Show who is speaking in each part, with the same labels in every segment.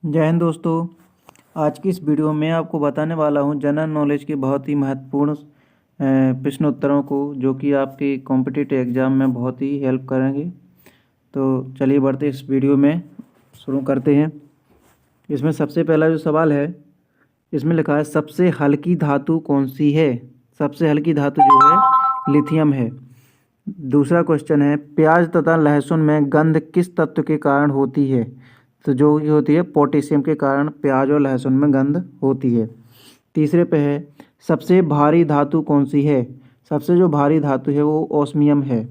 Speaker 1: जय हिंद दोस्तों। आज की इस वीडियो में आपको बताने वाला हूं जनरल नॉलेज के बहुत ही महत्वपूर्ण प्रश्न उत्तरों को, जो कि आपके कॉम्पिटिटिव एग्ज़ाम में बहुत ही हेल्प करेंगे। तो चलिए बढ़ते इस वीडियो में शुरू करते हैं। इसमें सबसे पहला जो सवाल है, इसमें लिखा है सबसे हल्की धातु कौन सी है। सबसे हल्की धातु जो है लिथियम है। दूसरा क्वेश्चन है प्याज तथा लहसुन में गंध किस तत्व के कारण होती है। तो जो ये होती है पोटेशियम के कारण प्याज और लहसुन में गंध होती है। तीसरे पे है सबसे भारी धातु कौन सी है। सबसे जो भारी धातु है वो ओस्मियम है।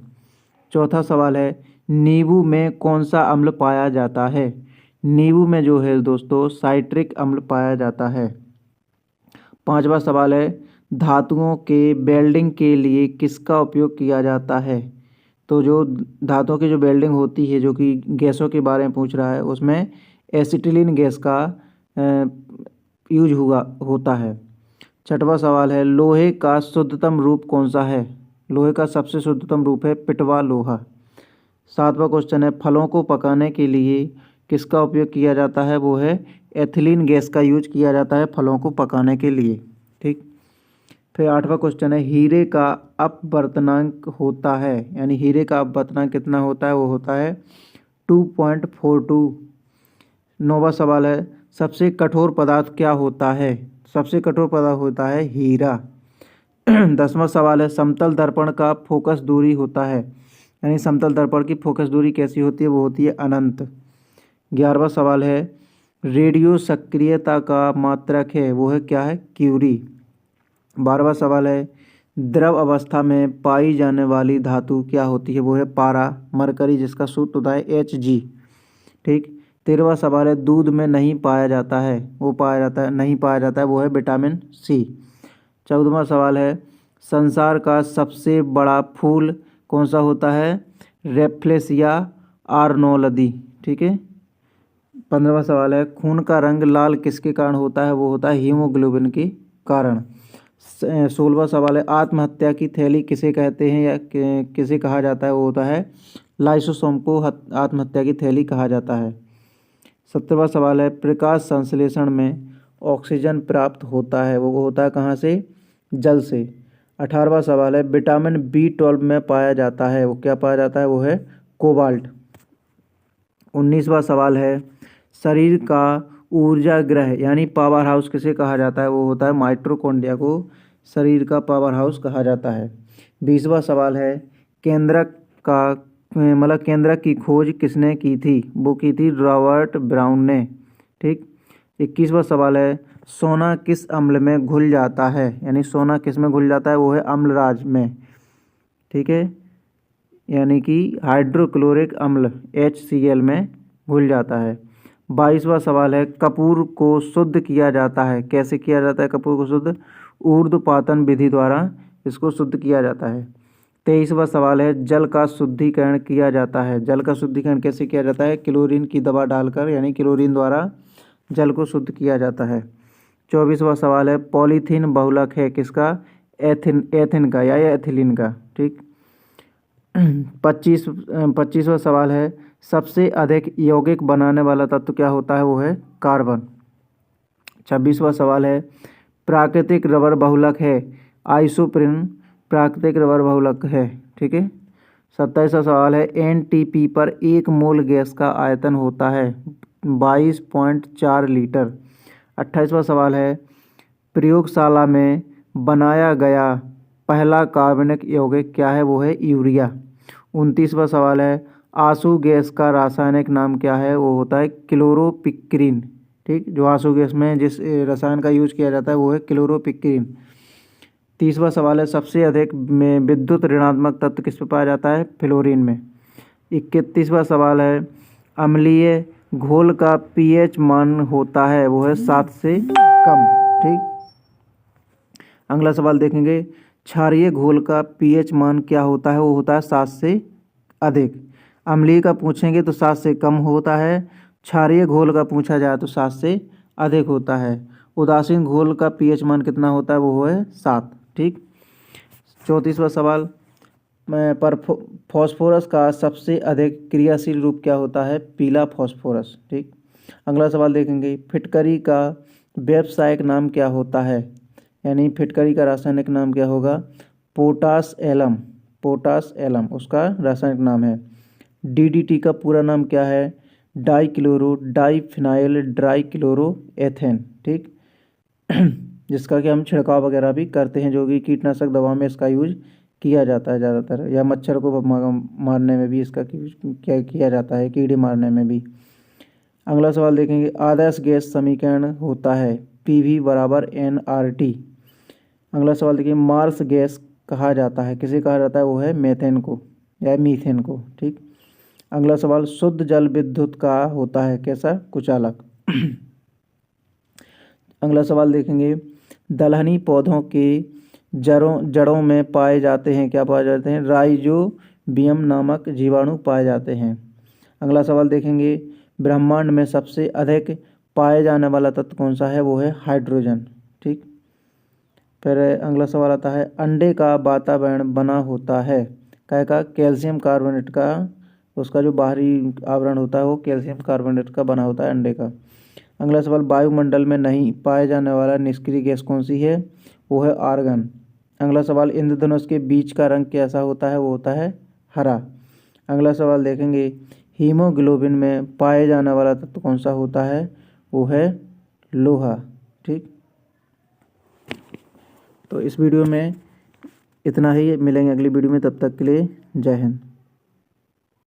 Speaker 1: चौथा सवाल है नींबू में कौन सा अम्ल पाया जाता है। नींबू में जो है दोस्तों साइट्रिक अम्ल पाया जाता है। पांचवा सवाल है धातुओं के वेल्डिंग के लिए किसका उपयोग किया जाता है। तो जो धातुओं की जो वेल्डिंग होती है, जो कि गैसों के बारे में पूछ रहा है, उसमें एसिटिलीन गैस का यूज होता है। छठवां सवाल है लोहे का शुद्धतम रूप कौन सा है। लोहे का सबसे शुद्धतम रूप है पिटवा लोहा। सातवां क्वेश्चन है फलों को पकाने के लिए किसका उपयोग किया जाता है। वो है एथिलीन गैस का यूज किया जाता है फलों को पकाने के लिए। ठीक। फिर आठवां क्वेश्चन है हीरे का अपवर्तनांक होता है, यानी हीरे का अपवर्तनांक कितना होता है। वो होता है 2.42। नौवां सवाल है सबसे कठोर पदार्थ क्या होता है। सबसे कठोर पदार्थ होता है हीरा। 10वां सवाल है समतल दर्पण का फोकस दूरी होता है, यानी समतल दर्पण की फोकस दूरी कैसी होती है। वो होती है अनंत। 11वां सवाल है रेडियो सक्रियता का मात्रक है, वो है क्या है क्यूरी। 12वां सवाल है द्रव अवस्था में पाई जाने वाली धातु क्या होती है। वो है पारा मरकरी, जिसका सूत्र होता है Hg। ठीक। 13वां सवाल है दूध में नहीं पाया जाता है, वो पाया जाता है नहीं पाया जाता है, वो है विटामिन सी। 14वां सवाल है संसार का सबसे बड़ा फूल कौन सा होता है। रेफ्लेसिया आर्नोल्दी। ठीक है। 15वां सवाल है खून का रंग लाल किसके कारण होता है। वो होता है हीमोग्लोबिन के कारण। 16वां सवाल है आत्महत्या की थैली किसे कहते हैं या किसे कहा जाता है। वो होता है लाइसोसोम को आत्महत्या की थैली कहा जाता है। 17वां सवाल है प्रकाश संश्लेषण में ऑक्सीजन प्राप्त होता है, वो होता है कहाँ से, जल से। 18वां सवाल है विटामिन B12 में पाया जाता है, वो क्या पाया जाता है, वो है कोबाल्ट। 19वां सवाल है शरीर का ऊर्जा ग्रह यानी पावर हाउस किसे कहा जाता है। वो होता है माइटोकॉन्ड्रिया को शरीर का पावर हाउस कहा जाता है। 20वां सवाल है केंद्रक की खोज किसने की थी। वो की थी रॉबर्ट ब्राउन ने। ठीक। 21वां सवाल है सोना किस अम्ल में घुल जाता है, यानी सोना किस में घुल जाता है। वो है अम्लराज में। ठीक है, यानी कि हाइड्रोक्लोरिक अम्ल HCl में घुल जाता है। 22वां सवाल है कपूर को शुद्ध किया जाता है, कैसे किया जाता है कपूर को शुद्ध। ऊर्ध्वपातन विधि द्वारा इसको शुद्ध किया जाता है। 23वां सवाल है जल का शुद्धिकरण किया जाता है। जल का शुद्धिकरण कैसे किया जाता है, क्लोरीन की दवा डालकर, यानी क्लोरीन द्वारा जल को शुद्ध किया जाता है। 24वां सवाल है पॉलीथीन बहुलक है किसका, एथिन का या एथिलीन का। ठीक। 25वां सवाल है सबसे अधिक यौगिक बनाने वाला तत्व क्या होता है। वो है कार्बन। 26वां सवाल है प्राकृतिक रबर बहुलक है, आइसोप्रीन प्राकृतिक रबर बहुलक है। ठीक है। 27वां सवाल है NTP पर 1 मोल गैस का आयतन होता है 22.4 लीटर। 28वां सवाल है प्रयोगशाला में बनाया गया पहला कार्बनिक यौगिक क्या है। वो है यूरिया। 29वां सवाल है आंसू गैस का रासायनिक नाम क्या है। वो होता है क्लोरोपिक्रीन। ठीक। जो आंसू गैस में जिस रसायन का यूज किया जाता है वो है क्लोरोपिक्रीन। 30वां सवाल है सबसे अधिक में विद्युत ऋणात्मक तत्व किस में पाया जाता है, फ्लोरीन में। 31वां सवाल है अम्लीय घोल का pH मान होता है, वो है 7 से कम। ठीक। अगला सवाल देखेंगे क्षारीय घोल का pH मान क्या होता है। वो होता है 7 से अधिक। अम्लीय का पूछेंगे तो 7 से कम होता है। क्षारीय घोल का पूछा जाए तो 7 से अधिक होता है। उदासीन घोल का pH मान कितना होता है। वो है 7। ठीक। 34वां सवाल पर फॉस्फोरस का सबसे अधिक क्रियाशील रूप क्या होता है, पीला फॉस्फोरस। ठीक। अगला सवाल देखेंगे, फिटकरी का व्यावसायिक नाम क्या होता है? यानी फिटकरी का रासायनिक नाम क्या होगा? पोटास एलम, पोटास एलम उसका रासायनिक नाम है। डीडीटी का पूरा नाम क्या है? डाइक्लोरो डाइफिनाइल ट्राइक्लोरोएथेन, ठीक। जिसका कि हम छिड़काव वगैरह भी करते हैं, जो कि कीटनाशक दवा में इसका यूज किया जाता है ज़्यादातर, या मच्छर को मारने में भी इसका क्या किया जाता है, कीड़े मारने में भी। अगला सवाल देखेंगे, आदर्श गैस समीकरण होता है पीवी बराबर NRT। अगला सवाल देखिए, मार्स गैस कहा जाता है, किसे कहा जाता है? वो है मेथेन को या मीथेन को, ठीक। अगला सवाल, शुद्ध जल विद्युत का होता है कैसा? कुचालक। अगला सवाल देखेंगे, दलहनी पौधों के जड़ों में पाए जाते हैं, क्या पाए जाते हैं? राइजोबियम नामक जीवाणु पाए जाते हैं। अगला सवाल देखेंगे, ब्रह्मांड में सबसे अधिक पाए जाने वाला तत्व कौन सा है? वो है हाइड्रोजन, ठीक। फिर अगला सवाल आता है, अंडे का वातावरण बना होता है क्या का? कैल्शियम कार्बोनेट का, उसका जो बाहरी आवरण होता है वो कैल्शियम कार्बोनेट का बना होता है अंडे का। अगला सवाल, वायुमंडल में नहीं पाए जाने वाला निष्क्रिय गैस कौन सी है? वो है आर्गन। अगला सवाल, इंद्रधनुष के बीच का रंग कैसा होता है? वो होता है हरा। अगला सवाल देखेंगे, हीमोग्लोबिन में पाए जाने वाला तत्व कौन सा होता है? वो है लोहा, ठीक। तो इस वीडियो में इतना ही, मिलेंगे अगली वीडियो में, तब तक के लिए जय हिंद।